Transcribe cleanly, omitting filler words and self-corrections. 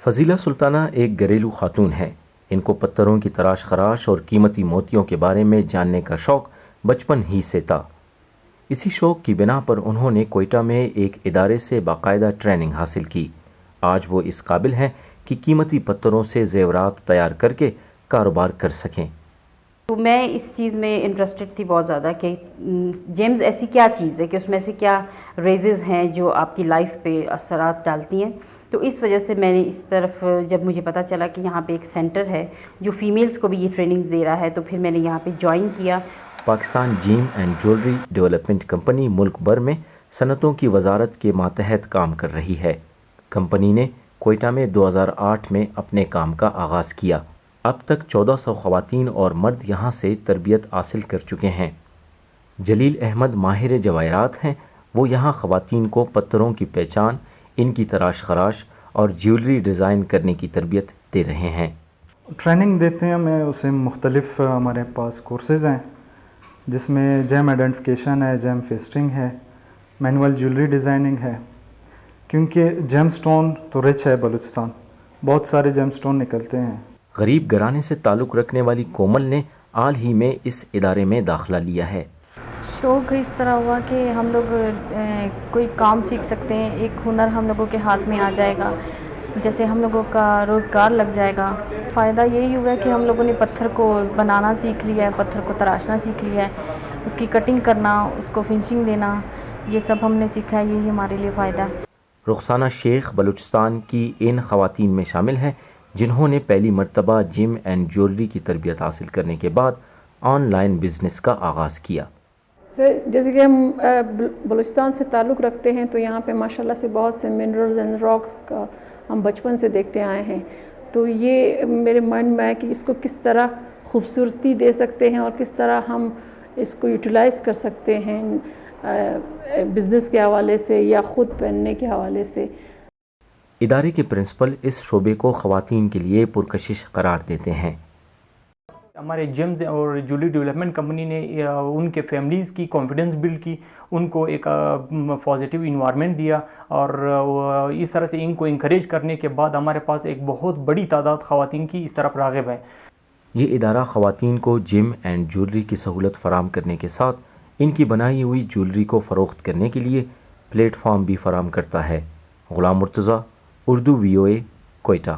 فضیلہ سلطانہ ایک گھریلو خاتون ہیں۔ ان کو پتھروں کی تراش خراش اور قیمتی موتیوں کے بارے میں جاننے کا شوق بچپن ہی سے تھا۔ اسی شوق کی بنا پر انہوں نے کوئٹہ میں ایک ادارے سے باقاعدہ ٹریننگ حاصل کی۔ آج وہ اس قابل ہیں کہ قیمتی پتھروں سے زیورات تیار کر کے کاروبار کر سکیں۔ تو میں اس چیز میں انٹرسٹڈ تھی بہت زیادہ کہ جیمز ایسی کیا چیز ہے کہ اس میں سے کیا ریزز ہیں جو آپ کی لائف پہ اثرات ڈالتی ہیں۔ تو اس وجہ سے میں نے اس طرف جب مجھے پتہ چلا کہ یہاں پہ ایک سینٹر ہے جو فیمیلز کو بھی یہ ٹریننگز دے رہا ہے تو پھر میں نے یہاں پہ جوائن کیا۔ پاکستان جیم اینڈ جیولری ڈیولپمنٹ کمپنی ملک بھر میں صنعتوں کی وزارت کے ماتحت کام کر رہی ہے۔ کمپنی نے کوئٹہ میں 2008 میں اپنے کام کا آغاز کیا۔ اب تک 1400 خواتین اور مرد یہاں سے تربیت حاصل کر چکے ہیں۔ جلیل احمد ماہر جواہرات ہیں۔ وہ یہاں خواتین کو پتھروں کی پہچان، ان کی تراش خراش اور جیولری ڈیزائن کرنے کی تربیت دے رہے ہیں۔ ٹریننگ دیتے ہیں ہمیں، اسے مختلف ہمارے پاس کورسز ہیں جس میں جیم آئیڈینٹیفیکیشن ہے، جیم فیسٹنگ ہے، مینول جیولری ڈیزائننگ ہے، کیونکہ جیم سٹون تو رچ ہے بلوچستان، بہت سارے جیم سٹون نکلتے ہیں۔ غریب گھرانے سے تعلق رکھنے والی کومل نے حال ہی میں اس ادارے میں داخلہ لیا ہے۔ شوق اس طرح ہوا کہ ہم لوگ کوئی کام سیکھ سکتے ہیں، ایک ہنر ہم لوگوں کے ہاتھ میں آ جائے گا، جیسے ہم لوگوں کا روزگار لگ جائے گا۔ فائدہ یہی ہوا ہے کہ ہم لوگوں نے پتھر کو بنانا سیکھ لیا ہے، پتھر کو تراشنا سیکھ لیا ہے، اس کی کٹنگ کرنا، اس کو فنشنگ دینا، یہ سب ہم نے سیکھا ہے، یہی ہمارے لیے فائدہ ہے۔ رخسانہ شیخ بلوچستان کی ان خواتین میں شامل ہیں جنہوں نے پہلی مرتبہ جیم اینڈ جیولری کی تربیت حاصل کرنے کے بعد آن لائن بزنس کا آغاز کیا۔ جیسے کہ ہم بلوچستان سے تعلق رکھتے ہیں تو یہاں پہ ماشاءاللہ سے بہت سے منرلز اینڈ راکس کا ہم بچپن سے دیکھتے آئے ہیں، تو یہ میرے مائنڈ میں ہے کہ اس کو کس طرح خوبصورتی دے سکتے ہیں اور کس طرح ہم اس کو یوٹیلائز کر سکتے ہیں بزنس کے حوالے سے یا خود پہننے کے حوالے سے۔ ادارے کے پرنسپل اس شعبے کو خواتین کے لیے پرکشش قرار دیتے ہیں۔ ہمارے جیمز اور جیولری ڈیولپمنٹ کمپنی نے ان کے فیملیز کی کانفیڈنس بلڈ کی، ان کو ایک پازیٹیو انوائرمنٹ دیا، اور اس طرح سے ان کو انکریج کرنے کے بعد ہمارے پاس ایک بہت بڑی تعداد خواتین کی اس طرف راغب ہے۔ یہ ادارہ خواتین کو جیم اینڈ جیولری کی سہولت فراہم کرنے کے ساتھ ان کی بنائی ہوئی جیولری کو فروخت کرنے کے لیے پلیٹ فارم بھی فراہم کرتا ہے۔ غلام مرتضیٰ، اردو VOA، کوئٹہ۔